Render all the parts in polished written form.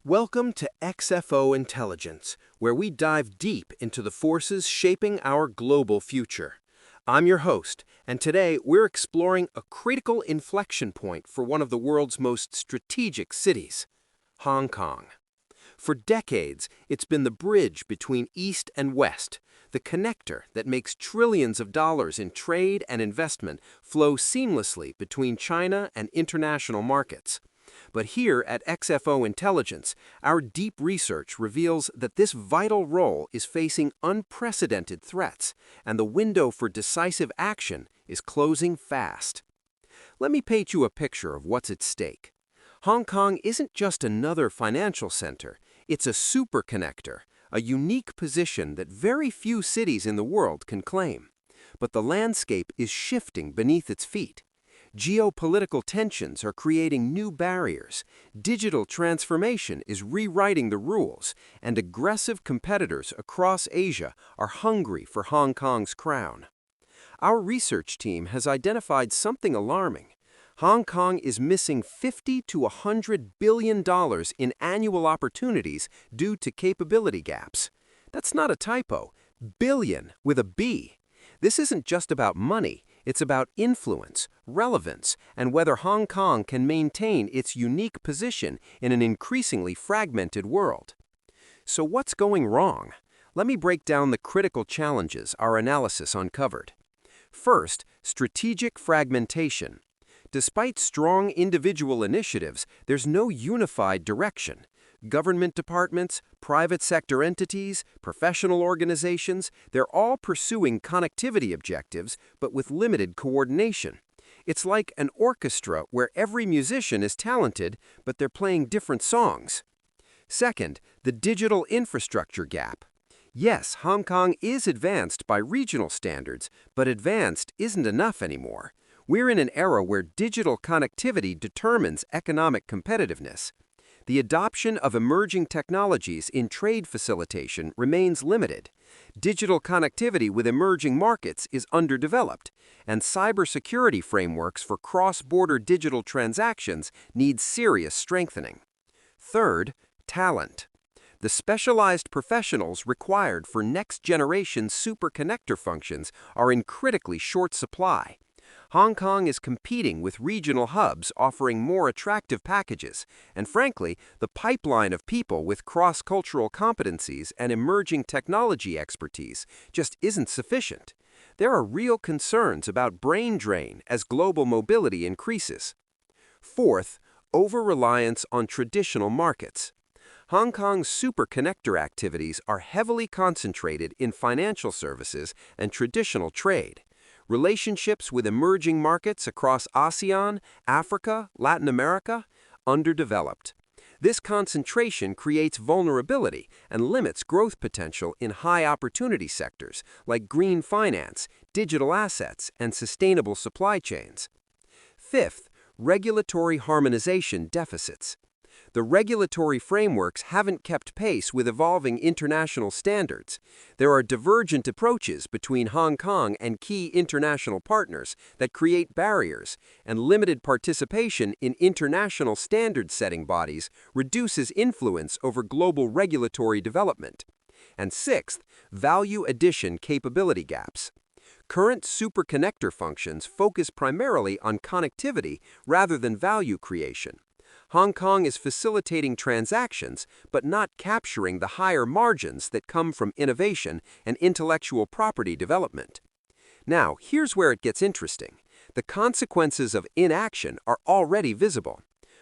Welcome to XFO Intelligence, where we dive deep into the forces shaping our global future. I'm your host, and today we're exploring a critical inflection point for one of the world's most strategic cities, Hong Kong. For decades, it's been the bridge between East and West, the connector that makes trillions of dollars in trade and investment flow seamlessly between China and international markets. But here at XFO Intelligence, our deep research reveals that this vital role is facing unprecedented threats, and the window for decisive action is closing fast. Let me paint you a picture of what's at stake. Hong Kong isn't just another financial center, it's a superconnector, a unique position that very few cities in the world can claim. But the landscape is shifting beneath its feet. Geopolitical tensions are creating new barriers, digital transformation is rewriting the rules, and aggressive competitors across Asia are hungry for Hong Kong's crown. Our research team has identified something alarming. Hong Kong is missing $50 to $100 billion in annual opportunities due to capability gaps. That's not a typo. Billion with a B. This isn't just about money. It's about influence, relevance, and whether Hong Kong can maintain its unique position in an increasingly fragmented world. So what's going wrong? Let me break down the critical challenges our analysis uncovered. First, strategic fragmentation. Despite strong individual initiatives, there's no unified direction. Government departments, private sector entities, professional organizations, they're all pursuing connectivity objectives, but with limited coordination. It's like an orchestra where every musician is talented, but they're playing different songs. Second, the digital infrastructure gap. Yes, Hong Kong is advanced by regional standards, but advanced isn't enough anymore. We're in an era where digital connectivity determines economic competitiveness. The adoption of emerging technologies in trade facilitation remains limited. Digital connectivity with emerging markets is underdeveloped, and cybersecurity frameworks for cross-border digital transactions need serious strengthening. Third, talent. The specialized professionals required for next-generation superconnector functions are in critically short supply. Hong Kong is competing with regional hubs offering more attractive packages, and frankly, the pipeline of people with cross-cultural competencies and emerging technology expertise just isn't sufficient. There are real concerns about brain drain as global mobility increases. Fourth, over-reliance on traditional markets. Hong Kong's superconnector activities are heavily concentrated in financial services and traditional trade. Relationships with emerging markets across ASEAN, Africa, Latin America, underdeveloped. This concentration creates vulnerability and limits growth potential in high-opportunity sectors like green finance, digital assets, and sustainable supply chains. Fifth, regulatory harmonization deficits. The regulatory frameworks haven't kept pace with evolving international standards. There are divergent approaches between Hong Kong and key international partners that create barriers, and limited participation in international standard-setting bodies reduces influence over global regulatory development. And sixth, value addition capability gaps. Current superconnector functions focus primarily on connectivity rather than value creation. Hong Kong is facilitating transactions, but not capturing the higher margins that come from innovation and intellectual property development. Now, here's where it gets interesting. The consequences of inaction are already visible.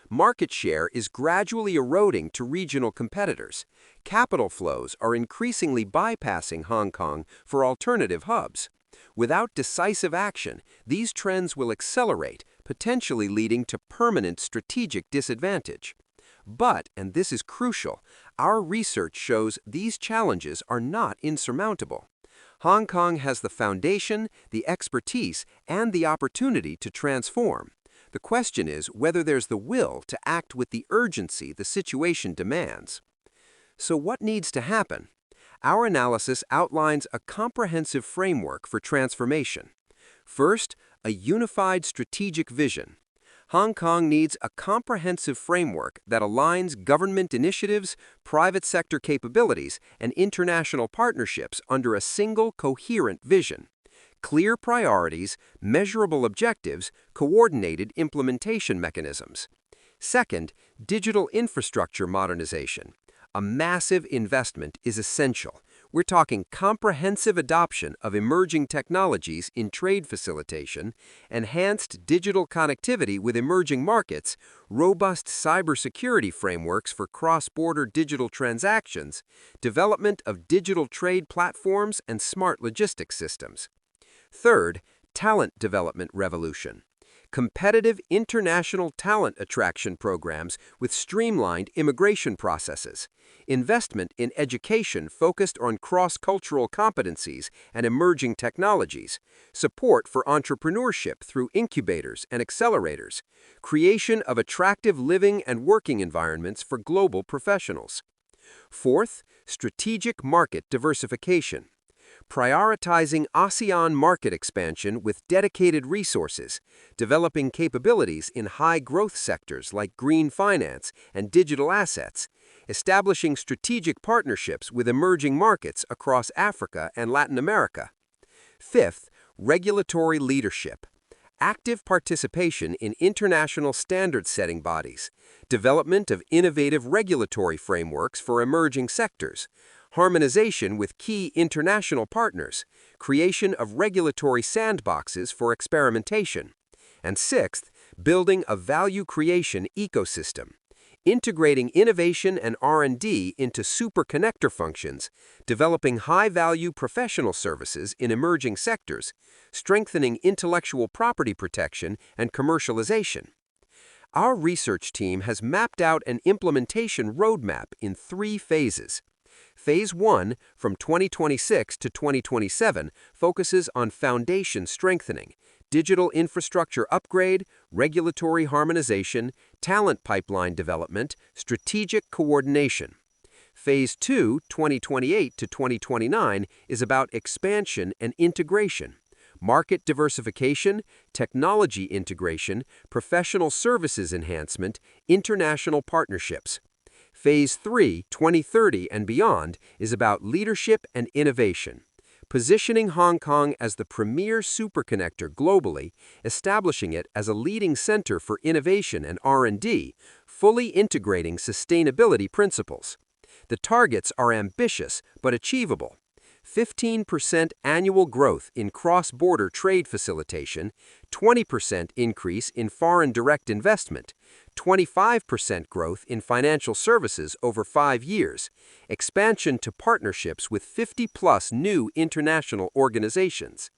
Market share is gradually eroding to regional competitors. Capital flows are increasingly bypassing Hong Kong for alternative hubs. Without decisive action, these trends will accelerate, potentially leading to permanent strategic disadvantage. But, and this is crucial, our research shows these challenges are not insurmountable. Hong Kong has the foundation, the expertise, and the opportunity to transform. The question is whether there's the will to act with the urgency the situation demands. So what needs to happen? Our analysis outlines a comprehensive framework for transformation. First, a unified strategic vision. Hong Kong needs a comprehensive framework that aligns government initiatives, private sector capabilities, and international partnerships under a single coherent vision. Clear priorities, measurable objectives, coordinated implementation mechanisms. Second, digital infrastructure modernization. A massive investment is essential. We're talking comprehensive adoption of emerging technologies in trade facilitation, enhanced digital connectivity with emerging markets, robust cybersecurity frameworks for cross-border digital transactions, development of digital trade platforms and smart logistics systems. Third, talent development revolution. Competitive international talent attraction programs with streamlined immigration processes, investment in education focused on cross-cultural competencies and emerging technologies, support for entrepreneurship through incubators and accelerators, creation of attractive living and working environments for global professionals. Fourth, strategic market diversification. Prioritizing ASEAN market expansion with dedicated resources, developing capabilities in high-growth sectors like green finance and digital assets, establishing strategic partnerships with emerging markets across Africa and Latin America. Fifth, regulatory leadership. Active participation in international standard-setting bodies, development of innovative regulatory frameworks for emerging sectors, harmonization with key international partners, creation of regulatory sandboxes for experimentation. And sixth, building a value creation ecosystem, integrating innovation and R&D into Superconnector functions, developing high-value professional services in emerging sectors, strengthening intellectual property protection and commercialization. Our research team has mapped out an implementation roadmap in 3 phases. Phase 1, from 2026 to 2027, focuses on foundation strengthening, digital infrastructure upgrade, regulatory harmonization, talent pipeline development, strategic coordination. Phase 2, 2028 to 2029, is about expansion and integration, market diversification, technology integration, professional services enhancement, international partnerships. Phase 3, 2030 and beyond, is about leadership and innovation, positioning Hong Kong as the premier superconnector globally, establishing it as a leading center for innovation and R&D, fully integrating sustainability principles. The targets are ambitious but achievable. 15% annual growth in cross-border trade facilitation, 20% increase in foreign direct investment, 25% growth in financial services over 5 years, expansion to partnerships with 50+ new international organizations.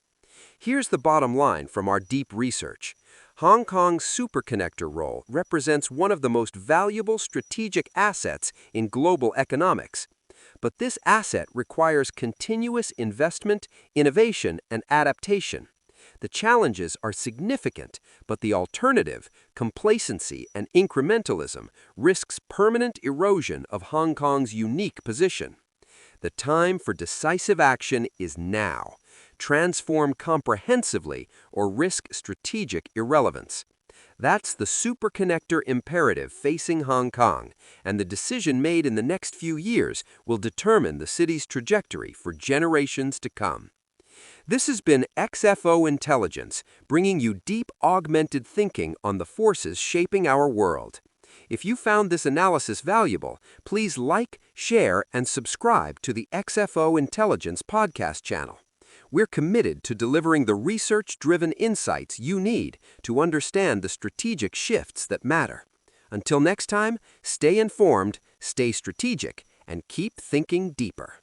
Here's the bottom line from our deep research. Hong Kong's superconnector role represents one of the most valuable strategic assets in global economics. But this asset requires continuous investment, innovation, and adaptation. The challenges are significant, but the alternative, complacency and incrementalism, risks permanent erosion of Hong Kong's unique position. The time for decisive action is now. Transform comprehensively or risk strategic irrelevance. That's the superconnector imperative facing Hong Kong, and the decision made in the next few years will determine the city's trajectory for generations to come. This has been XFO Intelligence, bringing you deep augmented thinking on the forces shaping our world. If you found this analysis valuable, please like, share, and subscribe to the XFO Intelligence podcast channel. We're committed to delivering the research-driven insights you need to understand the strategic shifts that matter. Until next time, stay informed, stay strategic, and keep thinking deeper.